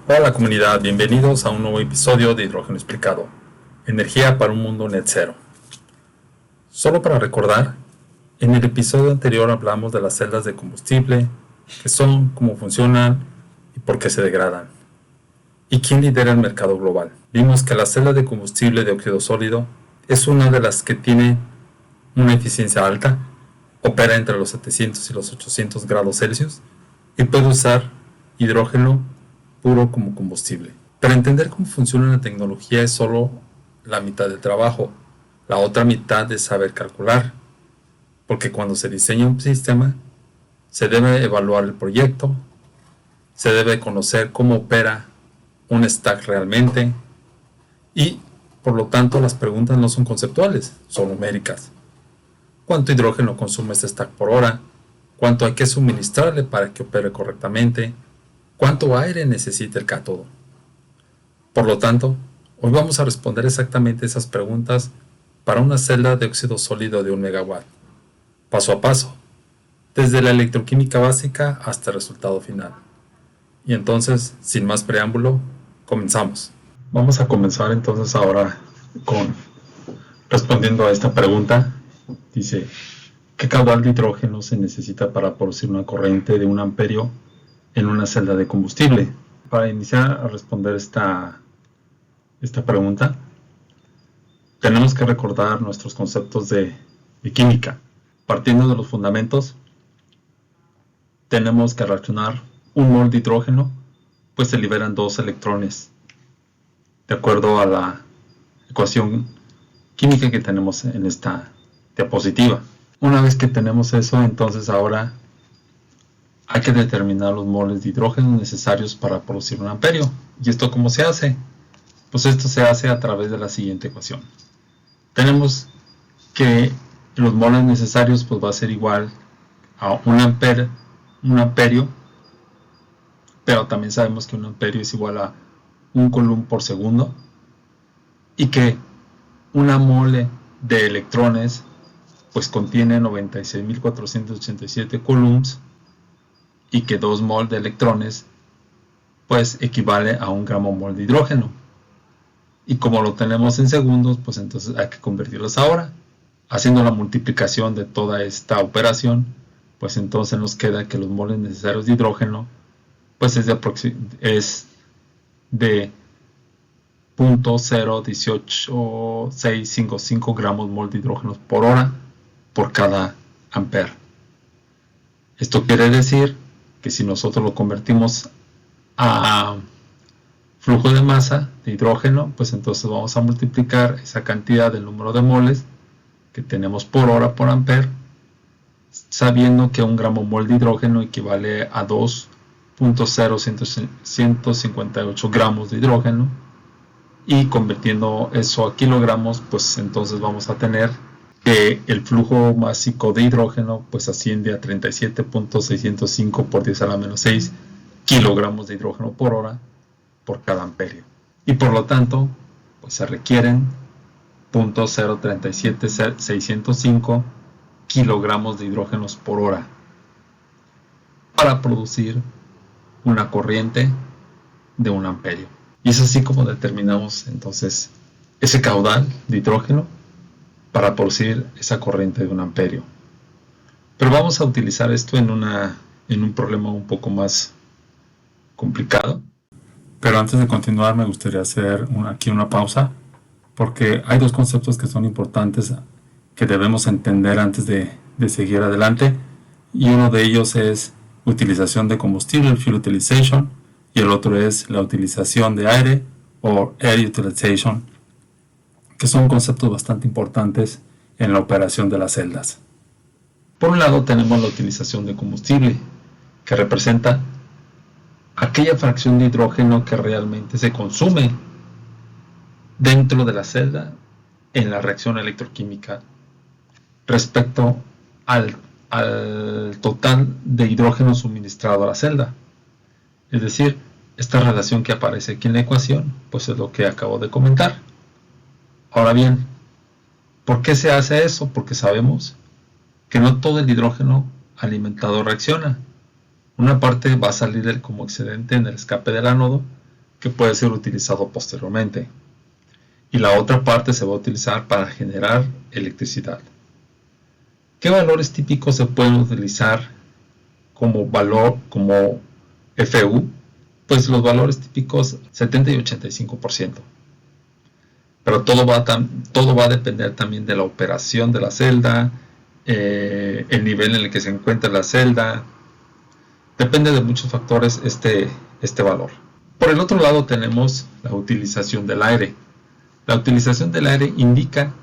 Hola comunidad, bienvenidos a un nuevo episodio de Hidrógeno Explicado, energía para un mundo net cero. Solo para recordar, en el episodio anterior hablamos de las celdas de combustible, qué son, cómo funcionan y por qué se degradan. ¿Y quién lidera el mercado global? Vimos que la celda de combustible de óxido sólido es una de las que tiene una eficiencia alta, opera entre los 700 y los 800 grados Celsius y puede usar hidrógeno puro como combustible. Pero entender cómo funciona la tecnología es solo la mitad del trabajo. La otra mitad es saber calcular, porque cuando se diseña un sistema, se debe evaluar el proyecto, se debe conocer cómo opera un stack realmente y, por lo tanto, las preguntas no son conceptuales, son numéricas. ¿Cuánto hidrógeno consume este stack por hora? ¿Cuánto hay que suministrarle para que opere correctamente? ¿Cuánto aire necesita el cátodo? Por lo tanto, hoy vamos a responder exactamente esas preguntas para una celda de óxido sólido de 1 megawatt, paso a paso, desde la electroquímica básica hasta el resultado final. Y entonces, sin más preámbulo, comenzamos. Vamos a comenzar entonces ahora con respondiendo a esta pregunta. Dice, ¿qué caudal de hidrógeno se necesita para producir una corriente de 1 amperio en una celda de combustible? Para iniciar a responder esta pregunta, tenemos que recordar nuestros conceptos de química. Partiendo de los fundamentos, tenemos que reaccionar un mol de hidrógeno, pues se liberan 2 electrones, de acuerdo a la ecuación química que tenemos en esta diapositiva. Una vez que tenemos eso, entonces ahora hay que determinar los moles de hidrógeno necesarios para producir 1 amperio. ¿Y esto cómo se hace? Pues esto se hace a través de la siguiente ecuación. Tenemos que los moles necesarios pues va a ser igual a 1 amperio, pero también sabemos que 1 amperio es igual a 1 coulomb por segundo y que una mole de electrones pues contiene 96.487 coulombs y que 2 mol de electrones pues equivale a 1 gramo mol de hidrógeno. Y como lo tenemos en segundos, pues entonces hay que convertirlos a hora. Haciendo la multiplicación de toda esta operación, pues entonces nos queda que los moles necesarios de hidrógeno pues es de 0.018,655 gramos mol de hidrógeno por hora por cada amper. Esto quiere decir que si nosotros lo convertimos a flujo de masa de hidrógeno, pues entonces vamos a multiplicar esa cantidad del número de moles que tenemos por hora por amper, sabiendo que 1 gramo mol de hidrógeno equivale a 2.0158 gramos de hidrógeno, y convirtiendo eso a kilogramos, pues entonces vamos a tener que el flujo básico de hidrógeno pues asciende a 37.605 por 10 a la menos 6 kilogramos de hidrógeno por hora por cada amperio, y por lo tanto pues se requieren 0.037605 kilogramos de hidrógenos por hora para producir una corriente de 1 amperio. Y es así como determinamos entonces ese caudal de hidrógeno para producir esa corriente de 1 amperio. Pero vamos a utilizar esto en un problema un poco más complicado. Pero antes de continuar me gustaría hacer aquí una pausa, porque hay 2 conceptos que son importantes que debemos entender antes de seguir adelante, y uno de ellos es utilización de combustible, fuel utilization, y el otro es la utilización de aire o air utilization, que son conceptos bastante importantes en la operación de las celdas. Por un lado tenemos la utilización de combustible, que representa aquella fracción de hidrógeno que realmente se consume dentro de la celda en la reacción electroquímica respecto al total de hidrógeno suministrado a la celda. Es decir, esta relación que aparece aquí en la ecuación pues es lo que acabo de comentar. Ahora bien, ¿por qué se hace eso? Porque sabemos que no todo el hidrógeno alimentado reacciona. Una parte va a salir como excedente en el escape del ánodo, que puede ser utilizado posteriormente. Y la otra parte se va a utilizar para generar electricidad. ¿Qué valores típicos se pueden utilizar como valor, como FU? Pues los valores típicos 70 y 85%. Pero todo va a depender también de la operación de la celda, el nivel en el que se encuentra la celda. Depende de muchos factores este valor. Por el otro lado tenemos la utilización del aire. La utilización del aire indica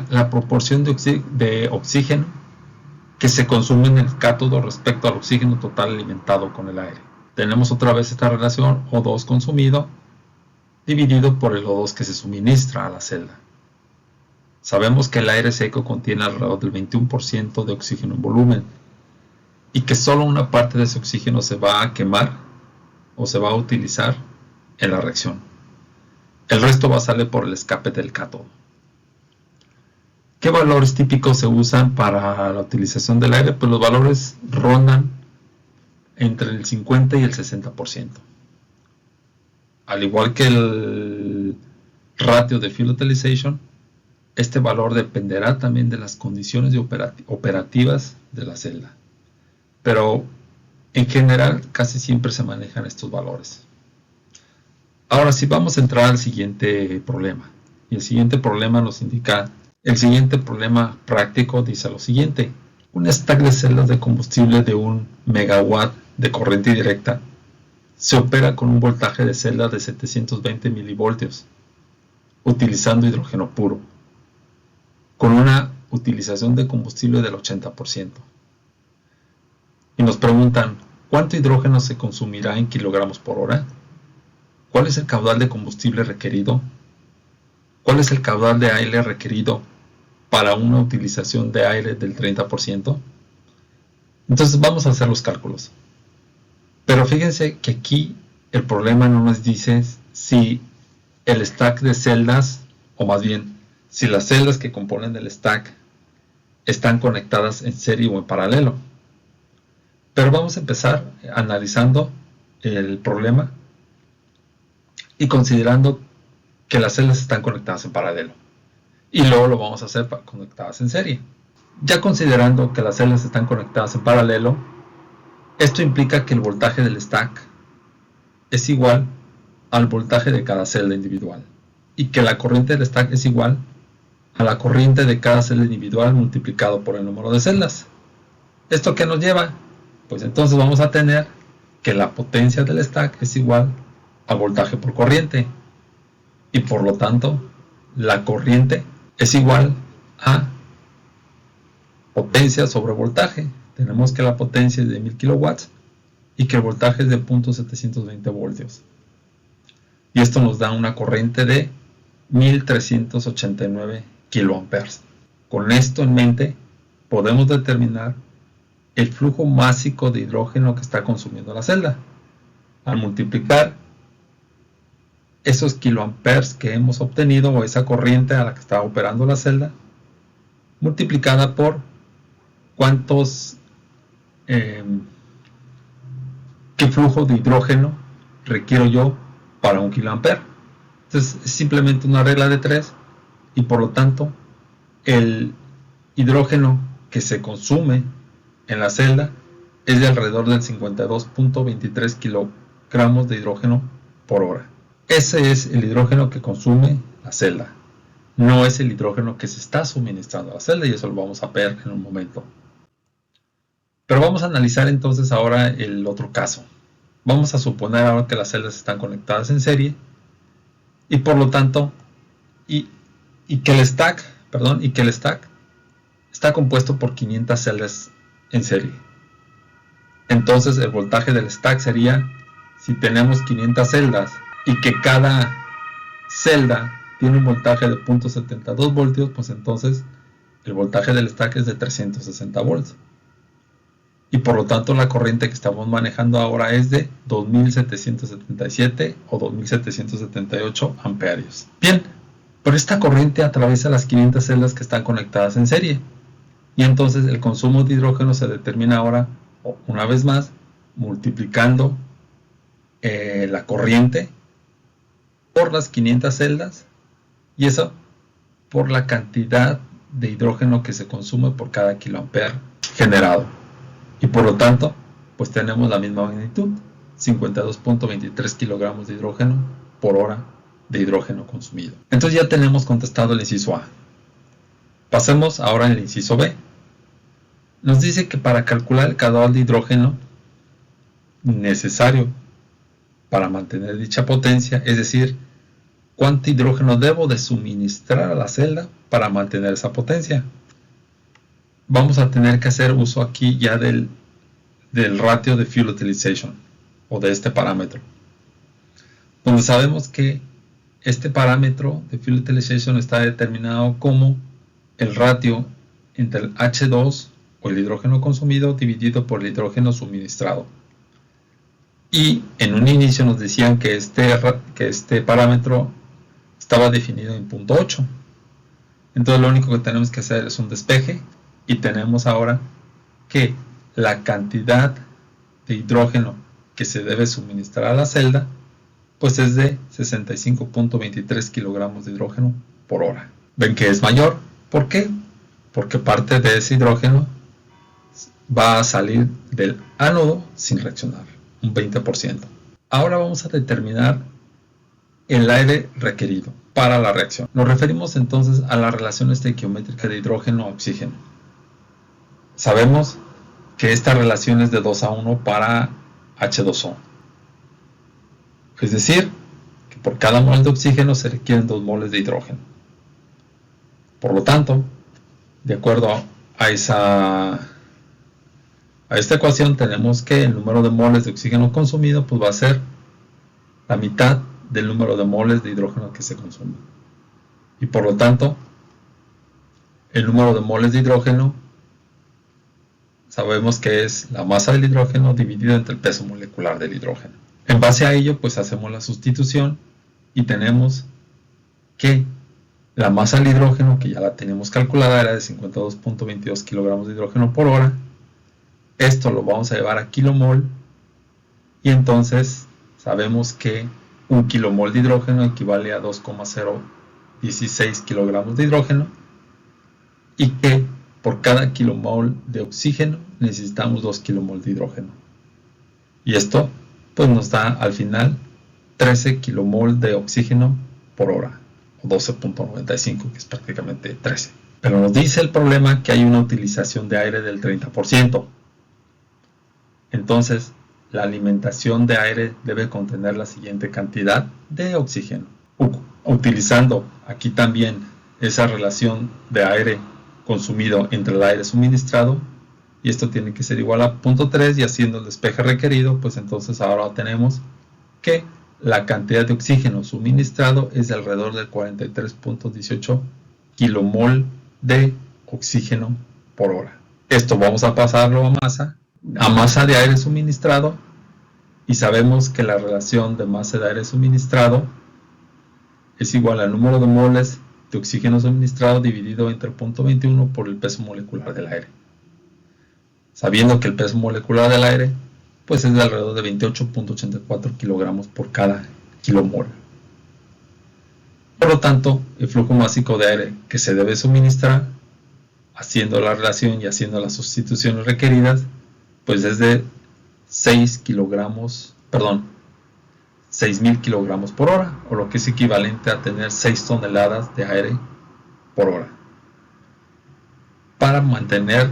la proporción de oxígeno que se consume en el cátodo respecto al oxígeno total alimentado con el aire. Tenemos otra vez esta relación O2 consumido dividido por el O2 que se suministra a la celda. Sabemos que el aire seco contiene alrededor del 21% de oxígeno en volumen y que solo una parte de ese oxígeno se va a quemar o se va a utilizar en la reacción. El resto va a salir por el escape del cátodo. ¿Qué valores típicos se usan para la utilización del aire? Pues los valores rondan entre el 50 y el 60%. Al igual que el ratio de fuel utilization, este valor dependerá también de las condiciones operativas de la celda. Pero en general casi siempre se manejan estos valores. Ahora sí vamos a entrar al siguiente problema. Y el siguiente problema nos indica, el siguiente problema práctico dice lo siguiente. Un stack de celdas de combustible de 1 megawatt de corriente directa se opera con un voltaje de celda de 720 milivoltios, utilizando hidrógeno puro, con una utilización de combustible del 80%. Y nos preguntan, ¿cuánto hidrógeno se consumirá en kilogramos por hora? ¿Cuál es el caudal de combustible requerido? ¿Cuál es el caudal de aire requerido para una utilización de aire del 30%? Entonces vamos a hacer los cálculos. Pero fíjense que aquí el problema no nos dice si el stack de celdas, o más bien, si las celdas que componen el stack están conectadas en serie o en paralelo. Pero vamos a empezar analizando el problema y considerando que las celdas están conectadas en paralelo. Y luego lo vamos a hacer conectadas en serie. Ya considerando que las celdas están conectadas en paralelo, esto implica que el voltaje del stack es igual al voltaje de cada celda individual y que la corriente del stack es igual a la corriente de cada celda individual multiplicado por el número de celdas. ¿Esto qué nos lleva? Pues entonces vamos a tener que la potencia del stack es igual al voltaje por corriente y por lo tanto la corriente es igual a potencia sobre voltaje. Tenemos que la potencia es de 1000 kilowatts y que el voltaje es de 0.720 voltios. Y esto nos da una corriente de 1389 kiloamperes. Con esto en mente, podemos determinar el flujo másico de hidrógeno que está consumiendo la celda. Al multiplicar esos kiloamperes que hemos obtenido, o esa corriente a la que está operando la celda, multiplicada por qué flujo de hidrógeno requiero yo para 1 kiloampere. Entonces es simplemente una regla de 3 y por lo tanto el hidrógeno que se consume en la celda es de alrededor del 52.23 kilogramos de hidrógeno por hora. Ese es el hidrógeno que consume la celda, no es el hidrógeno que se está suministrando a la celda, y eso lo vamos a ver en un momento. Pero vamos a analizar entonces ahora el otro caso. Vamos a suponer ahora que las celdas están conectadas en serie y por lo tanto y que el stack está compuesto por 500 celdas en serie. Entonces el voltaje del stack sería, si tenemos 500 celdas y que cada celda tiene un voltaje de 0.72 voltios, pues entonces el voltaje del stack es de 360 volts. Y por lo tanto la corriente que estamos manejando ahora es de 2777 o 2778 amperios. Bien, pero esta corriente atraviesa las 500 celdas que están conectadas en serie. Y entonces el consumo de hidrógeno se determina ahora, una vez más, multiplicando la corriente por las 500 celdas, y eso por la cantidad de hidrógeno que se consume por cada kiloampere generado. Y por lo tanto, pues tenemos la misma magnitud, 52.23 kilogramos de hidrógeno por hora de hidrógeno consumido. Entonces ya tenemos contestado el inciso A. Pasemos ahora al inciso B. Nos dice que para calcular el caudal de hidrógeno necesario para mantener dicha potencia, es decir, cuánto hidrógeno debo de suministrar a la celda para mantener esa potencia, vamos a tener que hacer uso aquí ya del ratio de fuel utilization, o de este parámetro, donde sabemos que este parámetro de fuel utilization está determinado como el ratio entre el H2 o el hidrógeno consumido dividido por el hidrógeno suministrado. Y en un inicio nos decían que este parámetro estaba definido en punto 8. Entonces lo único que tenemos que hacer es un despeje, y tenemos ahora que la cantidad de hidrógeno que se debe suministrar a la celda pues es de 65.23 kilogramos de hidrógeno por hora. Ven que es mayor. ¿Por qué? Porque parte de ese hidrógeno va a salir del ánodo sin reaccionar, un 20%. Ahora vamos a determinar el aire requerido para la reacción. Nos referimos entonces a la relación estequiométrica de hidrógeno a oxígeno. Sabemos que esta relación es de 2:1 para H2O. Es decir, que por cada mol de oxígeno se requieren 2 moles de hidrógeno. Por lo tanto, de acuerdo a esta ecuación, tenemos que el número de moles de oxígeno consumido pues va a ser la mitad del número de moles de hidrógeno que se consume. Y por lo tanto, el número de moles de hidrógeno sabemos que es la masa del hidrógeno dividido entre el peso molecular del hidrógeno. En base a ello, pues hacemos la sustitución y tenemos que la masa del hidrógeno, que ya la tenemos calculada, era de 52.22 kilogramos de hidrógeno por hora. Esto lo vamos a llevar a kilomol, y entonces sabemos que 1 kilomol de hidrógeno equivale a 2,016 kilogramos de hidrógeno, y que por cada kilomol de oxígeno necesitamos 2 kilomol de hidrógeno. Y esto pues nos da al final 13 kilomol de oxígeno por hora, o 12.95, que es prácticamente 13. Pero nos dice el problema que hay una utilización de aire del 30%. Entonces, la alimentación de aire debe contener la siguiente cantidad de oxígeno. Utilizando aquí también esa relación de aire consumido entre el aire suministrado, y esto tiene que ser igual a 0.3, y haciendo el despeje requerido, pues entonces ahora tenemos que la cantidad de oxígeno suministrado es de alrededor del 43.18 kilomol de oxígeno por hora. Esto vamos a pasarlo a masa de aire suministrado, y sabemos que la relación de masa de aire suministrado es igual al número de moles de oxígeno suministrado dividido entre 0.21 por el peso molecular del aire. Sabiendo que el peso molecular del aire pues es de alrededor de 28.84 kilogramos por cada kilomol. Por lo tanto, el flujo másico de aire que se debe suministrar, haciendo la relación y haciendo las sustituciones requeridas, pues es de 6.000 kilogramos por hora, o lo que es equivalente a tener 6 toneladas de aire por hora, para mantener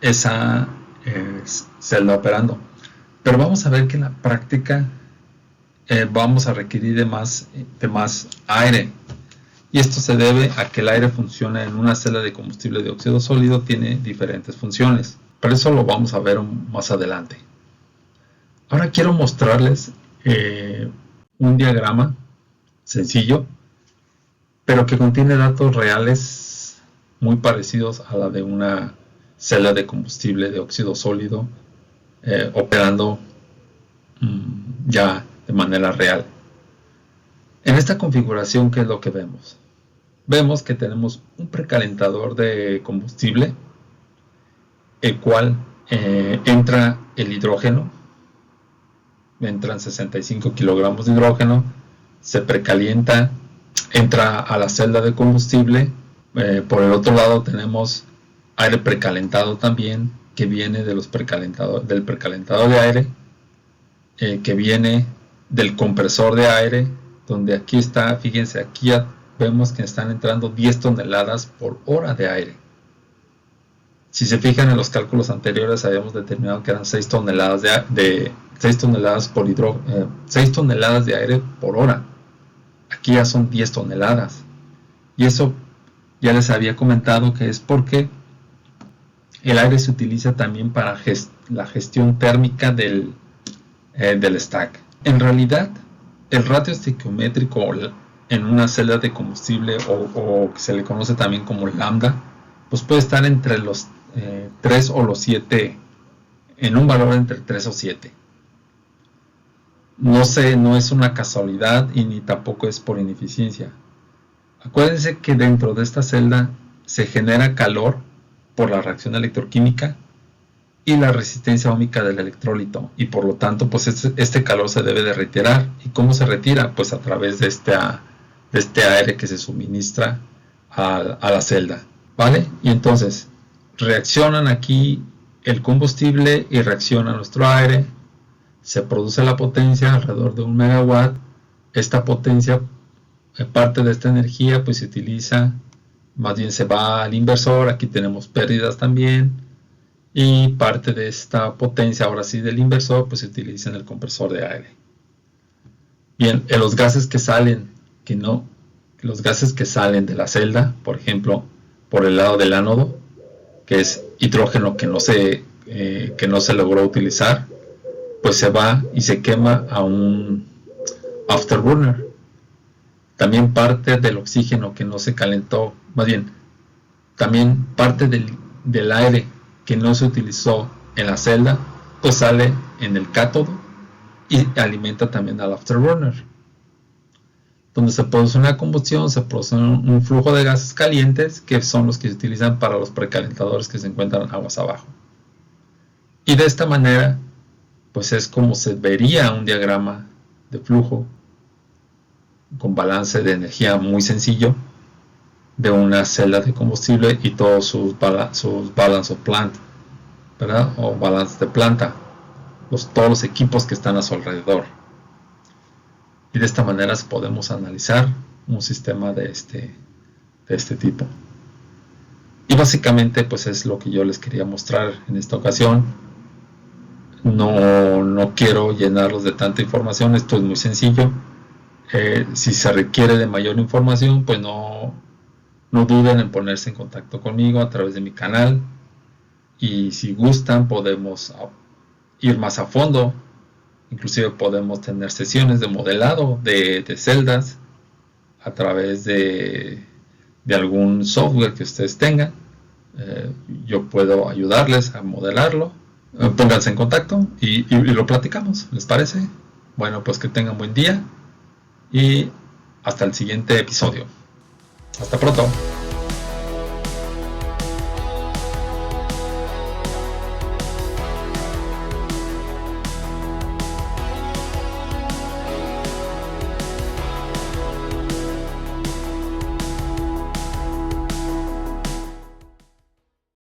esa celda operando. Pero vamos a ver que en la práctica vamos a requerir de más aire, y esto se debe a que el aire funciona en una celda de combustible de óxido sólido, tiene diferentes funciones, pero eso lo vamos a ver más adelante. Ahora quiero mostrarles un diagrama sencillo, pero que contiene datos reales muy parecidos a la de una celda de combustible de óxido sólido operando ya de manera real. En esta configuración, ¿qué es lo que vemos? Vemos que tenemos un precalentador de combustible, el cual entra el hidrógeno, entran 65 kilogramos de hidrógeno, se precalienta, entra a la celda de combustible. Por el otro lado tenemos aire precalentado también, que viene de del precalentador de aire, que viene del compresor de aire, donde aquí está, fíjense, aquí ya vemos que están entrando 10 toneladas por hora de aire. Si se fijan en los cálculos anteriores, habíamos determinado que eran 6 toneladas de 6 toneladas por 6 toneladas de aire por hora. Aquí ya son 10 toneladas. Y eso ya les había comentado que es porque el aire se utiliza también para la gestión térmica del stack. En realidad, el ratio estequiométrico en una celda de combustible, o que se le conoce también como lambda, pues puede estar entre los 3 o los 7, en un valor entre 3 o 7. No es una casualidad y ni tampoco es por ineficiencia. Acuérdense que dentro de esta celda se genera calor por la reacción electroquímica y la resistencia óhmica del electrolito, y por lo tanto pues este calor se debe de retirar. ¿Y cómo se retira? Pues a través de este aire que se suministra a la celda, ¿vale? Y entonces reaccionan aquí el combustible y reacciona nuestro aire, se produce la potencia alrededor de 1 megawatt. Esta potencia, parte de esta energía pues se utiliza, más bien se va al inversor. Aquí tenemos pérdidas también, y parte de esta potencia, ahora sí, del inversor, pues se utiliza en el compresor de aire. Bien, los gases que salen, los gases que salen de la celda, por ejemplo, por el lado del ánodo, que es hidrógeno que no se logró utilizar, pues se va y se quema a un afterburner. También parte del oxígeno que no se calentó, más bien, también parte del aire que no se utilizó en la celda, pues sale en el cátodo y alimenta también al afterburner. Donde se produce una combustión, se produce un flujo de gases calientes, que son los que se utilizan para los precalentadores que se encuentran aguas abajo. Y de esta manera, pues es como se vería un diagrama de flujo con balance de energía muy sencillo de una celda de combustible y todos sus balance of plant, ¿verdad? O balance de planta, todos los equipos que están a su alrededor. Y de esta manera podemos analizar un sistema de este tipo. Y básicamente pues es lo que yo les quería mostrar en esta ocasión. No quiero llenarlos de tanta información, esto es muy sencillo. Si se requiere de mayor información, pues no duden en ponerse en contacto conmigo a través de mi canal, y si gustan podemos ir más a fondo. Inclusive podemos tener sesiones de modelado de celdas a través de algún software que ustedes tengan. Yo puedo ayudarles a modelarlo. Pónganse en contacto y lo platicamos, ¿les parece? Bueno, pues que tengan buen día y hasta el siguiente episodio. Hasta pronto.